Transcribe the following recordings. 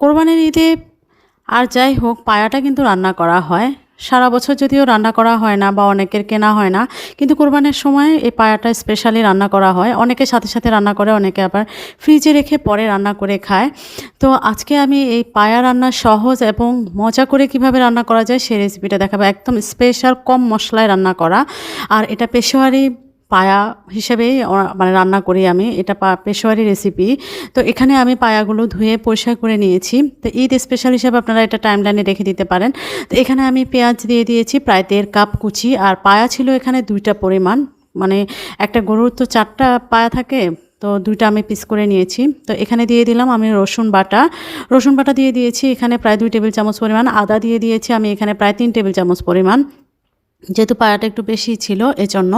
কোরবানির ঈদে আর যাই হোক পায়াটা কিন্তু রান্না করা হয়। সারা বছর যদিও রান্না করা হয় না বা অনেকের কেনা হয় না, কিন্তু কোরবানির সময় এই পায়াটা স্পেশালি রান্না করা হয়। অনেকে সাথে সাথে রান্না করে, অনেকে আবার ফ্রিজে রেখে পরে রান্না করে খায়। তো আজকে আমি এই পায়া রান্না সহজ এবং মজা করে কিভাবে রান্না করা যায় সেই রেসিপিটা দেখাবো। একদম স্পেশাল কম মশলায় রান্না করা। আর এটা পেশোয়ারি পায়া হিসেবেই মানে রান্না করি আমি। এটা পেশোয়ারি রেসিপি। তো এখানে আমি পায়াগুলো ধুয়ে পরিষ্কার করে নিয়েছি। তো ঈদ স্পেশাল হিসেবে আপনারা এটা টাইমলাইনে রেখে দিতে পারেন। তো এখানে আমি পেঁয়াজ দিয়ে দিয়েছি প্রায় 1.5 কাপ কুচি, আর পায়া ছিল এখানে 2টা পরিমাণ। মানে একটা গরুর তো 4টা পায়া থাকে, তো 2টা আমি পিস করে নিয়েছি। তো এখানে দিয়ে দিলাম আমি রসুন বাটা। রসুন বাটা দিয়ে দিয়েছি এখানে প্রায় 2 টেবিল চামচ পরিমাণ। আদা দিয়ে দিয়েছি আমি এখানে প্রায় 3 টেবিল চামচ পরিমাণ। যেহেতু পায়াটা একটু বেশি ছিল এজন্য।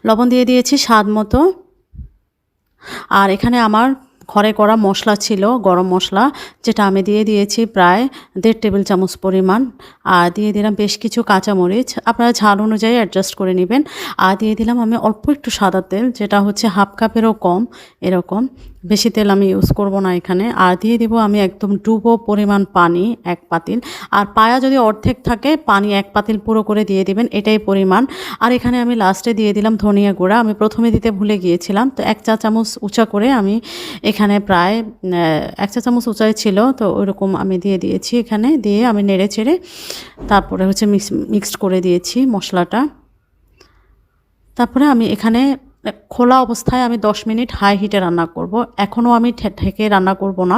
লবণ দিয়ে দিয়েছি স্বাদ মতো। আর এখানে আমার ঘরে করা মশলা ছিল, গরম মশলা, যেটা আমি দিয়ে দিয়েছি প্রায় 1.5 টেবিল চামচ পরিমাণ। আর দিয়ে দিলাম বেশ কিছু কাঁচামরিচ, আপনারা ঝাল অনুযায়ী অ্যাডজাস্ট করে নেবেন। আর দিয়ে দিলাম আমি অল্প একটু সাদা তেল, যেটা হচ্ছে 1/2 কাপেরও কম এরকম। বেশি তেল আমি ইউজ করব না এখানে। আর দিয়ে দিব আমি একদম ডুবো পরিমাণ পানি 1 পাতিল। আর পায়া যদি অর্ধেক থাকে পানি 1 পাতিল পুরো করে দিয়ে দিবেন, এটাই পরিমাণ। আর এখানে আমি লাস্টে দিয়ে দিলাম ধনিয়া গুঁড়া, আমি প্রথমে দিতে ভুলে গিয়েছিলাম। তো 1 চা চামচ উঁচা করে আমি এখানে প্রায় 1 চা চামচ উঁচাই ছিল, তো ওইরকম আমি দিয়ে দিয়েছি। এখানে দিয়ে আমি নেড়ে চেড়ে তারপরে হচ্ছে মিক্সড করে দিয়েছি মশলাটা। তারপরে আমি এখানে খোলা অবস্থায় আমি 10 মিনিট হাই হিটে রান্না করব। এখনও আমি ঢেকে রান্না করব না।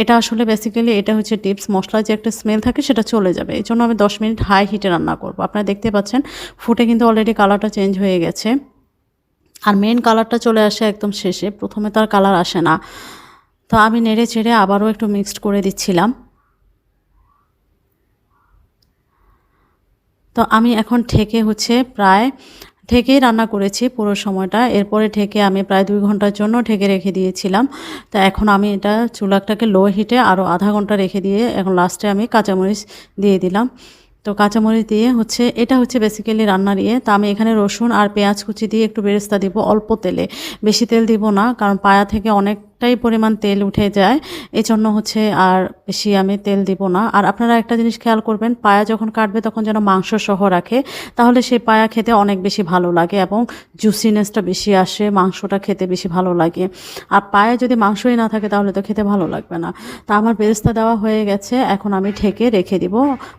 এটা আসলে বেসিক্যালি এটা হচ্ছে টিপস, মশলার যে একটা স্মেল থাকে সেটা চলে যাবে, এই জন্য আমি 10 মিনিট হাই হিটে রান্না করব। আপনারা দেখতে পাচ্ছেন ফুটে কিন্তু অলরেডি কালারটা চেঞ্জ হয়ে গেছে। আর মেন কালারটা চলে আসে একদম শেষে, প্রথমে তো আর কালার আসে না। তো আমি নেড়ে চেড়ে আবারও একটু মিক্সড করে দিচ্ছিলাম। তো আমি এখন ঢেকে হচ্ছে প্রায় ঢেকেই রান্না করেছি পুরো সময়টা। এরপরে ঢেকে আমি প্রায় 2 ঘন্টার জন্য ঢেকে রেখে দিয়েছিলাম। তো এখন আমি এটা চুলাটাকে লো হিটে আরও আধা ঘন্টা রেখে দিয়ে এখন লাস্টে আমি কাঁচামরিচ দিয়ে দিলাম। তো কাঁচামরিচ দিয়ে হচ্ছে এটা হচ্ছে বেসিক্যালি রান্নার ইয়ে। তো আমি এখানে রসুন আর পেঁয়াজ কুচি দিয়ে একটু বেরেস্তা দিব অল্প তেলে, বেশি তেল দিব না, কারণ পায়া থেকে অনেকটাই পরিমাণ তেল উঠে যায়, এই জন্য হচ্ছে আর বেশি আমি তেল দিব না। আর আপনারা একটা জিনিস খেয়াল করবেন, পায়া যখন কাটবে তখন যেন মাংস সহ রাখে, তাহলে সেই পায়া খেতে অনেক বেশি ভালো লাগে এবং জুসিনেসটা বেশি আসে, মাংসটা খেতে বেশি ভালো লাগে। আর পায়ে যদি মাংসই না থাকে তাহলে তো খেতে ভালো লাগবে না। তা আমার বেরেস্তা দেওয়া হয়ে গেছে, এখন আমি ঢেকে রেখে দিব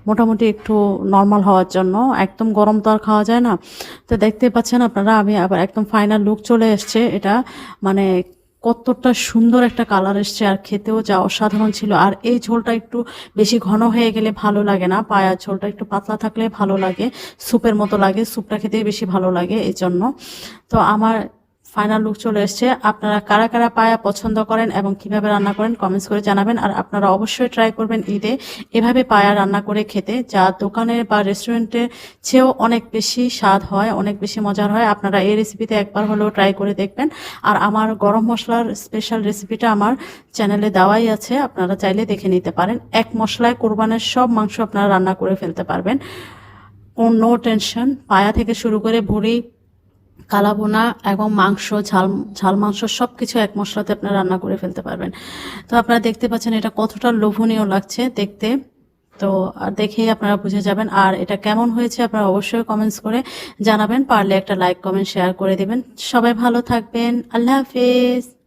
মোটামুটি একটু নর্মাল হওয়ার জন্য। একদম গরম তো আর খাওয়া যায় না। তো দেখতে পাচ্ছেন আপনারা আমি আবার একদম ফাইনাল লুক চলে এসছে। এটা মানে কতটা সুন্দর একটা কালার এসছে, আর খেতেও যা অসাধারণ ছিল। আর এই ঝোলটা একটু বেশি ঘন হয়ে গেলে ভালো লাগে না, পায়ার ঝোলটা একটু পাতলা থাকলে ভালো লাগে, স্যুপের মতো লাগে, স্যুপটা খেতে বেশি ভালো লাগে এই জন্য। তো আমার ফাইনাল লুক চলে এসছে। আপনারা কারা কারা পায়া পছন্দ করেন এবং কিভাবে রান্না করেন কমেন্টস করে জানাবেন। আর আপনারা অবশ্যই ট্রাই করবেন ঈদে এভাবে পায়া রান্না করে খেতে, যা দোকানের বা রেস্টুরেন্টের চেয়েও অনেক বেশি স্বাদ হয়, অনেক বেশি মজার হয়। আপনারা এই রেসিপিতে একবার হলেও ট্রাই করে দেখবেন। আর আমার গরম মশলার স্পেশাল রেসিপিটা আমার চ্যানেলে দেওয়াই আছে, আপনারা চাইলে দেখে নিতে পারেন। 1 মশলায় কোরবানের সব মাংস আপনারা রান্না করে ফেলতে পারবেন, নো টেনশন। পায়া থেকে শুরু করে ভুঁড়ি, কালাবোনা এবং মাংস, ঝাল ঝাল মাংস সব কিছু 1 মশলাতে আপনারা রান্না করে ফেলতে পারবেন। তো আপনারা দেখতে পাচ্ছেন এটা কতটা লোভনীয় লাগছে দেখতে। তো দেখেই আপনারা বুঝে যাবেন। আর এটা কেমন হয়েছে আপনারা অবশ্যই কমেন্টস করে জানাবেন, পারলে একটা লাইক কমেন্ট শেয়ার করে দিবেন। সবাই ভালো থাকবেন, আল্লাহ হাফেজ।